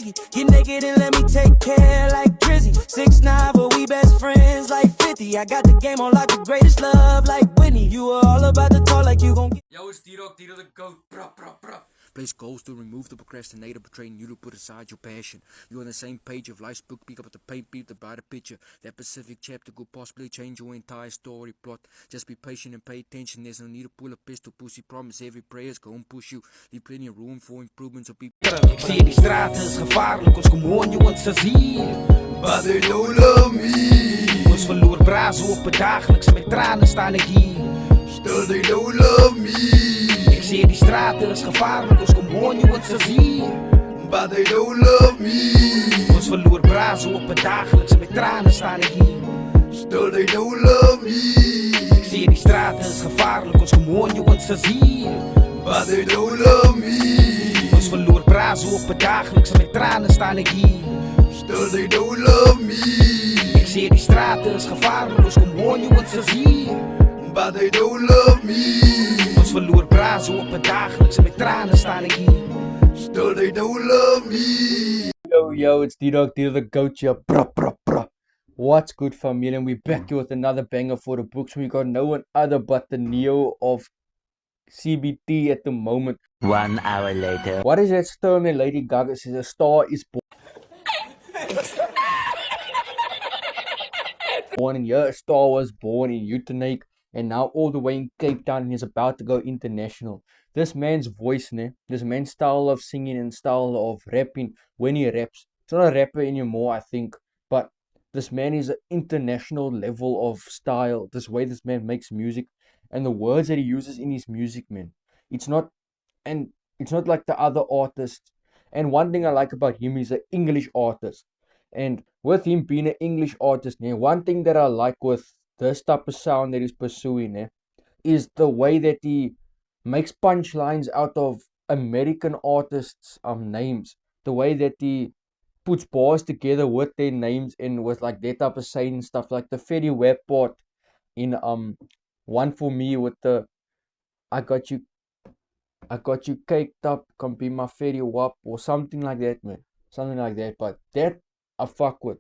Biggie. Get naked and let me take care like Drizzy. 6'9", but we best friends like 50. I got the game on like the greatest love like Whitney. You were all about to talk like you gon' get. Yo, it's D-Rock, D-Rock the GOAT, bruh. Place goals to remove the procrastinator, betraying you to put aside your passion. You're on the same page of life's book, pick up the paint, beat the brighter picture. That specific chapter could possibly change your entire story plot. Just be patient and pay attention, there's no need to pull a pistol, pussy promise every prayer's gonna push you. Leave plenty of room for improvements of people. Ik zie die straten is gevaarlijk, ons kom hoor je want ze zien. But they don't love me. Ons verloor brazen op het dagelijks, met tranen staan ik hier. Still they don't love me. Ik zie die straten is gevaarlijk, ons kom hoor je want ze zien. But they don't love me. Ons verloor brazen op het dagelijks, met tranen staan ik hier. Still they don't love me. Ik zie die straten is gevaarlijk, ons kom hoor je want ze zien. But they don't love me. Ons verloor brazen op het dagelijks, met tranen staan ik hier. Still they don't love me. Ik zie die straten is gevaarlijk, ons kom hoor je want ze zien. But they don't love me. Ons verloor brazen op het dagelijks, met tranen staan ik hier. Still they don't love me. Yo, it's D-Dog, D-Dog the GOAT, yeah, bruh. What's good, family? And we're back here with another banger for the books. We got no one other but the Neo of CBT at the moment. 1 hour later. What is that term that Lady Gaga says? A star is born in here. A star was born in Uitenhage and now all the way in Cape Town and he's about to go international. This man's voice, this man's style of singing and style of rapping when he raps. He's not a rapper anymore, I think, but this man is an international level of style. This way this man makes music and the words that he uses in his music, man. It's not like the other artists. And one thing I like about him is an English artist. And with him being an English artist, one thing that I like with this type of sound that he's pursuing is the way that he makes punchlines out of American artists' names. The way that he puts bars together with their names and with like that type of saying stuff, like the Fetty Wap part in One For Me with the I got you caked up, can be my Fetty Wap or something like that, man. Something like that. But that I fuck with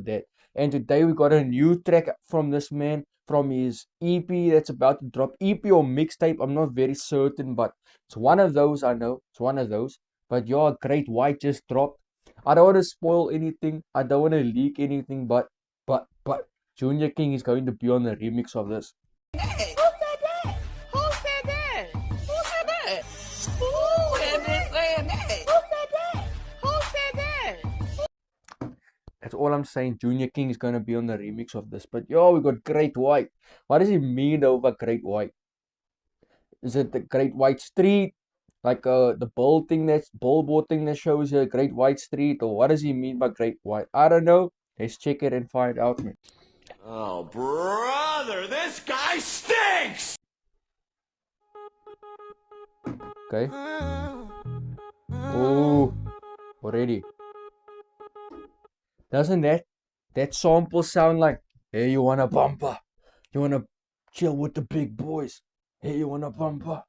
that. And today we got a new track from this man, from his EP that's about to drop. EP or mixtape, I'm not very certain, but it's one of those, I know. It's one of those. But your Great White just dropped. I don't want to spoil anything. I don't want to leak anything, but Junior King is going to be on the remix of this. Who said that? Who said that? Who said that? Who has been saying that? Who said that? Who said that? That's all I'm saying. Junior King is going to be on the remix of this. But yo, we got Great White. What does it mean over Great White? Is it the Great White Street? Like the billboard thing that shows a Great White Street? Or what does he mean by Great White? I don't know. Let's check it and find out, man. Oh, brother, this guy stinks! Okay. Oh, already. Doesn't that sample sound like, hey, you want a bumper? You want to chill with the big boys? Hey, you want a bumper?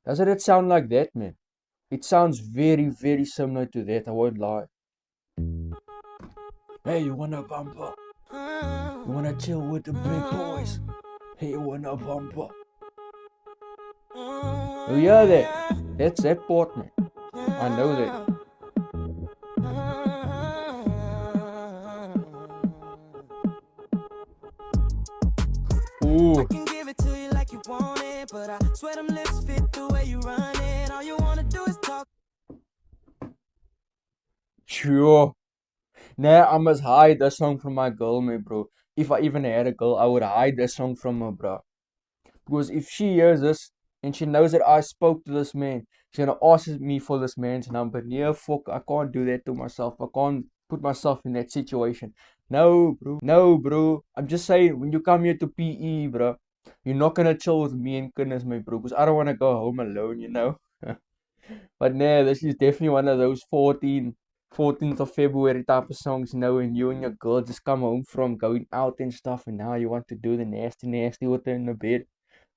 Doesn't it sound like that, man? It sounds very, very similar to that, I won't lie. Hey, you want a bumper? You want to chill with the big boys? Hey, you want a bumper? Oh yeah, that's that part, man. I know that. Ooh. I can give it to you like you want it, but I swear them lips fit the way you run it. All you wanna do is talk. Sure. Nah, I must hide that song from my girl, man, bro. If I even had a girl, I would hide that song from her, bro. Because if she hears this and she knows that I spoke to this man, she's gonna ask me for this man's number. Yeah, fuck, I can't do that to myself. I can't put myself in that situation. No, bro. I'm just saying, when you come here to PE, bro, you're not gonna chill with me and goodness, my bro, because I don't wanna go home alone, you know. But nah, this is definitely one of those 14th of February type of songs, you know, and you and your girl just come home from going out and stuff, and now you want to do the nasty with her in the bed.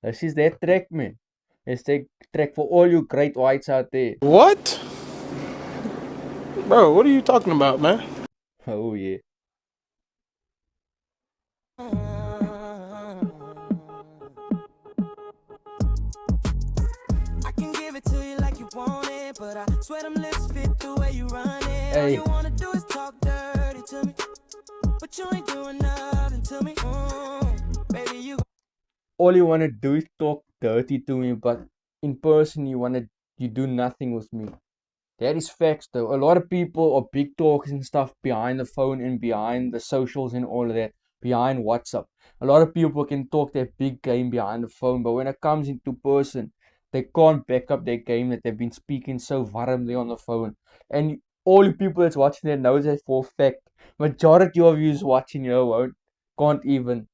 This is that track, man. Hashtag track for all you great whites out there. What? Bro, what are you talking about, man? Oh yeah. I can give it to you like you want it, but I swear them lips fit the way you run it. All Hey. you wanna do is talk dirty to me, but you ain't doing nothing to me. Baby, you All you wanna do is talk dirty to me, but in person you do nothing with me. That is facts though. A lot of people are big talkers and stuff behind the phone and behind the socials and all of that, behind WhatsApp. A lot of people can talk their big game behind the phone, but when it comes into person, they can't back up their game that they've been speaking so warmly on the phone. And all the people that's watching that knows that for a fact. Majority of you is watching, can't even.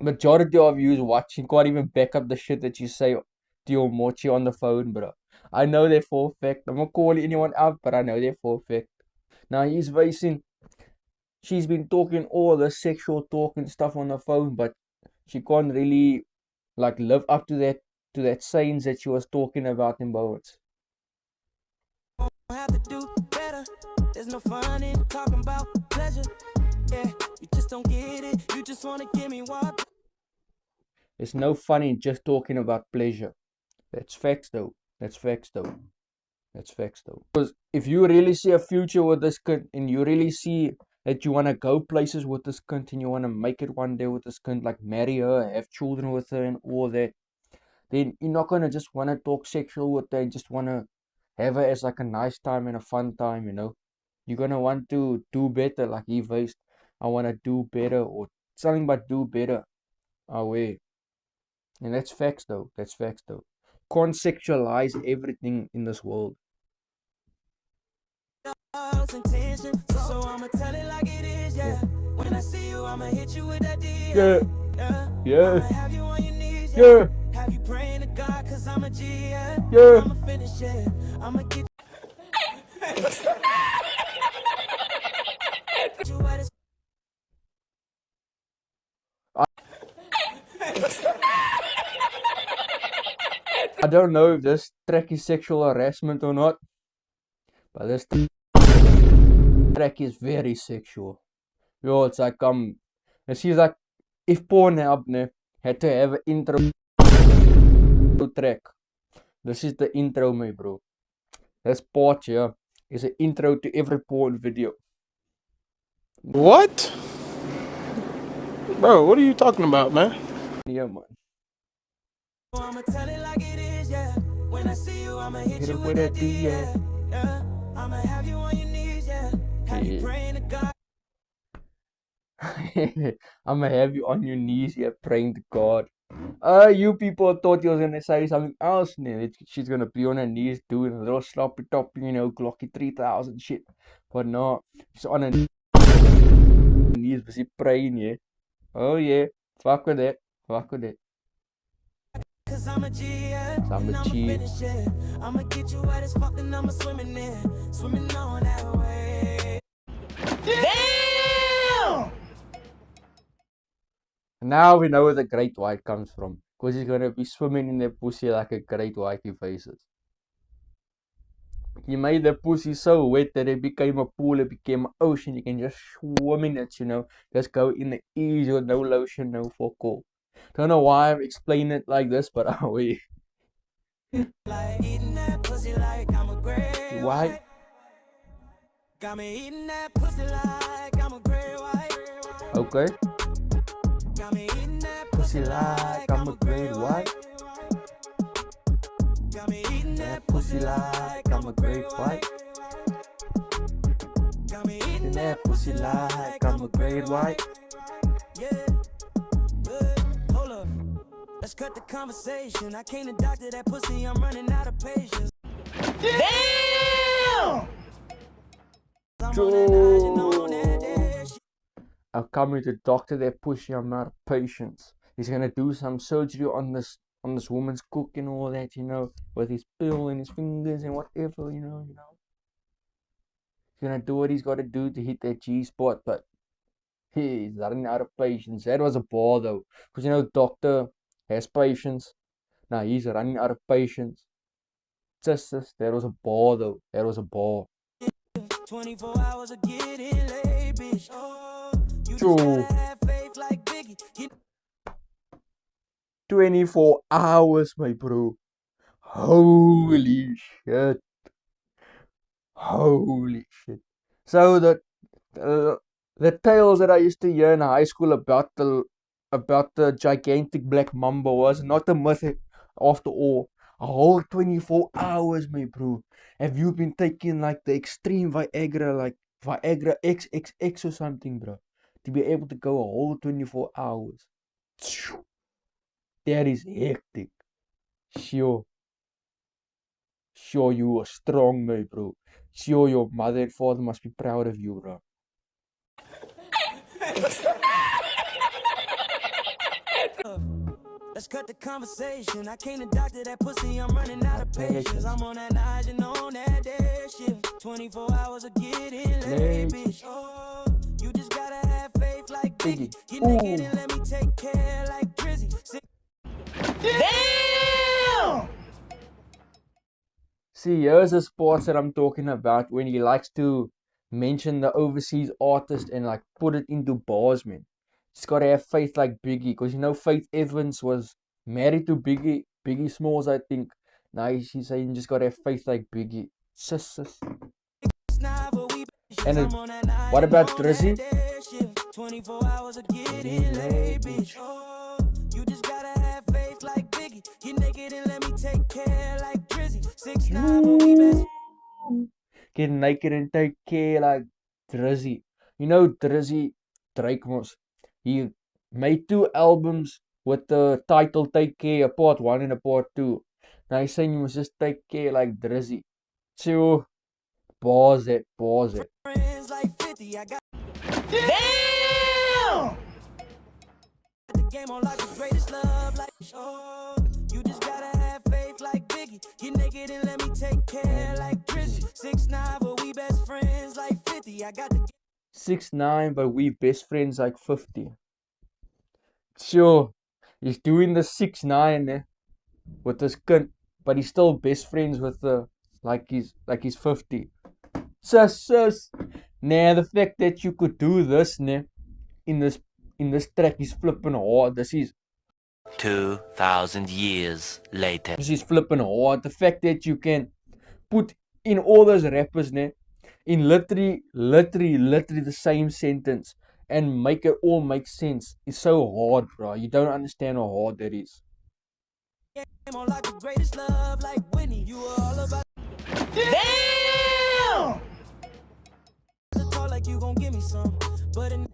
Majority of you is watching can't even back up the shit that you say to your mochi on the phone, bro. I know that for a fact. I'm not calling anyone out, but I know that for a fact. Now he's facing. She's been talking all the sexual talk and stuff on the phone, but she can't really like live up to that sayings that she was talking about in Bowards. have to do better. There's no fun in talking about pleasure. Yeah, you just don't get it. You just wanna give me what. There's no fun in just talking about pleasure. That's facts though. That's facts though. That's facts though. Because if you really see a future with this kid and you really see that you want to go places with this kid and you want to make it one day with this kid, like marry her, have children with her and all that, then you're not going to just want to talk sexual with her and just want to have her as like a nice time and a fun time, You're going to want to do better, like he faced. I want to do better or something but do better. Away. And that's facts though. That's facts though. Can't sexualize everything in this world. Intention, so I'ma tell it like it is, yeah. When I see you, I'ma hit you with that D. Yeah. I'ma have you on your knees, Yeah. Have you praying to God, cause I'm a G, Yeah. I'ma finish it. I'ma get you at his I don't know if this track is sexual harassment or not, but this track is very sexual. Yo, it's like it's like if Pornhub had to have an intro track. This is the intro, my bro. This part here is an intro to every porn video. What? Bro, what are you talking about, man? Yeah, man. I'ma tell it like it is, yeah. When I see you, I'ma hit you it with that D, yeah. I'ma have you on your knees, yeah. Have you Yeah. praying to God. I'ma have you on your knees here praying to God. You people thought you was gonna say something else, she's gonna be on her knees doing a little sloppy top, Glocky 3000 shit. But no, she's on her knees busy praying, yeah. Oh yeah, fuck with that, fuck with that. Cause I'm a G, yeah. I'm a And I'ma G. finish it. I'ma get you wet as fuck and I'ma swimming in. Swimming on that way. Now we know where the great white comes from. Because he's gonna be swimming in their pussy like a great white he faces. He made the pussy so wet that it became a pool, it became an ocean. You can just swim in it, Just go in the easy with no lotion, no fuck all. Don't know why I'm explaining it like this, but we. Like eating that pussy like I'm a great White. Got me eating that pussy like I'm a great white. Okay. Got me eating that Pussy like I'm a great white. Got me eating that Pussy like I'm a great white. Got me eating In that pussy like I'm a great white. Yeah. Hold up. Let's cut the conversation. I can't doctor that pussy. I'm running out of patience. Damn! I'll come here to doctor that pussy, I'm out of patience. He's gonna do some surgery on this woman's cook and all that, with his pill and his fingers and whatever, He's gonna do what he's gotta do to hit that G spot, but he's running out of patience. That was a ball though. Because doctor has patience. Now he's running out of patience. Just that was a ball though. That was a ball. 24 hours of getting laid, bitch. Oh, you just True. gotta have faith like Biggie. 24 hours, my bro. Holy shit. Holy shit. So the tales that I used to hear in high school about the gigantic black mamba was not a myth after all. A whole 24 hours, my bro. Have you been taking like the extreme Viagra, like Viagra XXX or something, bro? To be able to go a whole 24 hours. That is hectic. Sure. Sure, you are strong, my bro. Sure, your mother and father must be proud of you, bro. Let's cut the conversation. I can't doctor that pussy, I'm running out of patience. I'm on that Nigel, on that day shift. 24 hours of getting laid, bitch. Oh, you just gotta have faith like Biggie. Get naked and let me take care like Drizzy. Damn! See, here's the sports that I'm talking about when he likes to mention the overseas artist and like put it into bars, man. Just gotta have faith like Biggie, because you know Faith Evans was married to Biggie Smalls, I think. Now she's saying you just gotta have faith like Biggie. Sis. And what about Drizzy? 24 hours of getting laid, bitch. Oh, you just gotta have faith like Biggie. Get naked and let me take care like Drizzy. 6ix9ine, but we best. Get naked and take care like Drizzy. You know Drizzy Drake he made 2 albums with the title Take Care, a part 1 and a part 2. Now he's saying you must just take care like Drizzy. So pause it. Friends like 50, I got Damn! the game on like the greatest love. Like, oh, you just gotta have faith like Biggie. Get naked and let me take care like Drizzy. 6ix9ine, but we best friends like 50. I got the 6ix9ine, but we best friends like 50. Sure, he's doing the 6ix9ine with his kind, but he's still best friends with the like he's 50. Sus. Nah, the fact that you could do this, nah, in this track is flipping hard. This is 2,000 years later. flipping hard. The fact that you can put in all those rappers, nah, in literally the same sentence and make it all make sense is so hard, bro. You don't understand how hard that is. game on like the greatest love. Like Whitney, you were all about Damn! the talk like you gon' give me some. But in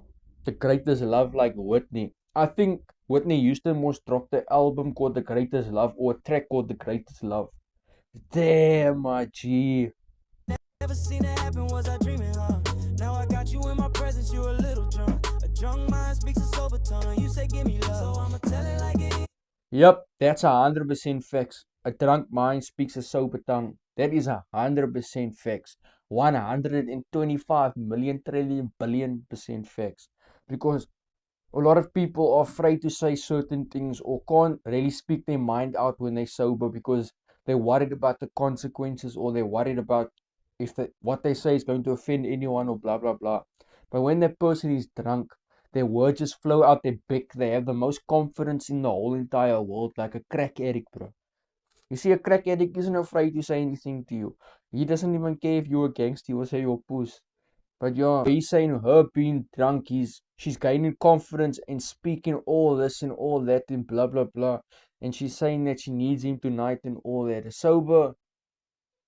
The Greatest Love like Whitney. I think Whitney Houston must drop the album called The Greatest Love or a track called The Greatest Love. Damn, my G. never seen it happen, was I dreaming, huh? Now I got you in my presence, you a little drunk. A drunk mind speaks a sober tongue. You say give me love, so I'ma tell it like it is. Yep, that's 100% facts. A drunk mind speaks a sober tongue. That is 100% facts. 125 million trillion billion percent facts. Because a lot of people are afraid to say certain things or can't really speak their mind out when they're sober because they're worried about the consequences or they're worried about if what they say is going to offend anyone or blah blah blah. But when that person is drunk, their words just flow out their beak. They have the most confidence in the whole entire world, like a crack addict, bro. You see, a crack addict isn't afraid to say anything to you. He doesn't even care if you're a gangster or say you're a puss. But yeah, he's saying her being drunk, she's gaining confidence and speaking all this and all that and blah blah blah. And she's saying that she needs him tonight and all that. A sober,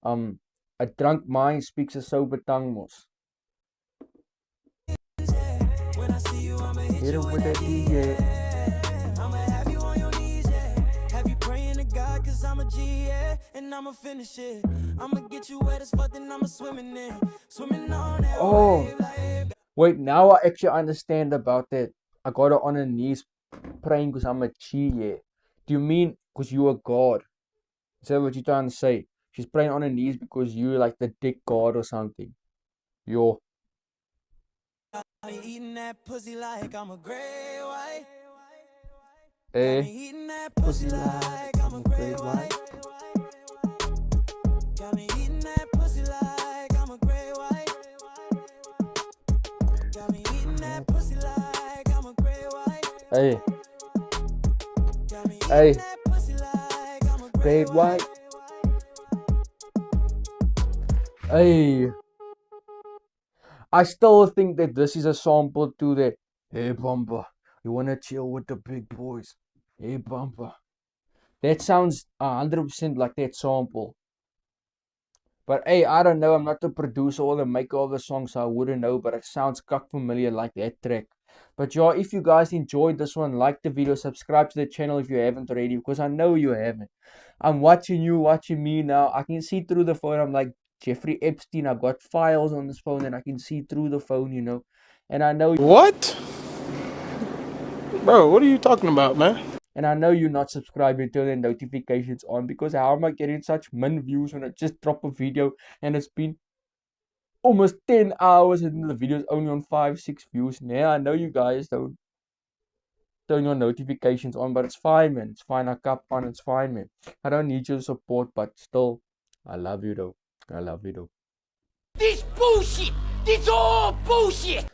a drunk mind speaks a sober tongue, mos. When I see you, I'ma hit Hit you him with with that that D, D, yeah. I'ma have you on your knees, yeah. Have you praying to God, cause I'm a G, yeah. And I'ma finish it. I'ma get you wet as fuck, then I'ma swim in it. Swimming on that Oh, wave, like, wait, now I actually understand about that. I got her on her knees praying because I'm a G, yeah. Do you mean because you are God? Is that what you're trying to say? She's praying on her knees because you're like the dick God or something. Yo. I eating that pussy like I'm a gray white. Hey, me eating that pussy like I'm a great white. Got me eating that pussy like I'm a great white. Got me eating that pussy like I'm a great white. hey, Got me eating hey, that pussy like I'm a great great white. white. Hey, I still think that this is a sample to the Hey Bumper, you wanna chill with the big boys? Hey Bumper. That sounds 100% like that sample. But hey, I don't know. I'm not the producer or the maker of the song, so I wouldn't know. But it sounds cock familiar like that track. But yeah, if you guys enjoyed this one, like the video, subscribe to the channel if you haven't already, because I know you haven't. I'm watching you, watching me now. I can see through the phone. I'm like Jeffrey Epstein. I've got files on this phone and I can see through the phone, you know. And I know What? Bro, what are you talking about, man? And I know you're not subscribing, turn the notifications on, because how am I getting such min views when I just drop a video and it's been almost 10 hours and the video's only on 5-6 views? Now I know you guys don't turn your notifications on, but it's fine, man. It's fine. I cap on, it's fine, man. I don't need your support, but still, I love you though. I love you though. This bullshit! This all bullshit!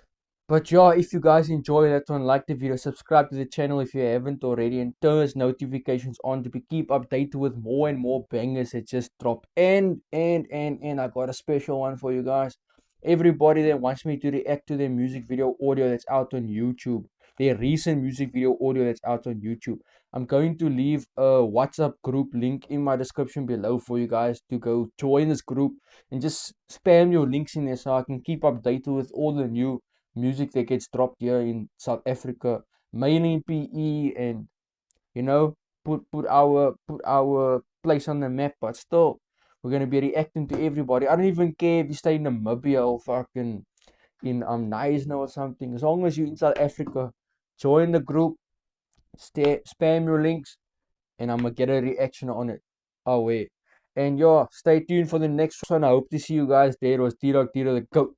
But yeah, if you guys enjoy that one, like the video, subscribe to the channel if you haven't already, and turn those notifications on to be keep updated with more and more bangers that just drop. And I got a special one for you guys. Everybody that wants me to react to their music video audio that's out on YouTube, their recent music video audio that's out on YouTube, I'm going to leave a WhatsApp group link in my description below for you guys to go join this group and just spam your links in there so I can keep updated with all the new music that gets dropped here in South Africa, mainly in PE, and you know, put our place on the map. But still, we're gonna be reacting to everybody. I don't even care if you stay in Namibia or fucking in Knysna or something. As long as you're in South Africa, join the group, spam your links, and I'm gonna get a reaction on it. Oh wait. And yeah, stay tuned for the next one. I hope to see you guys there. It was T-Dog, the GOAT.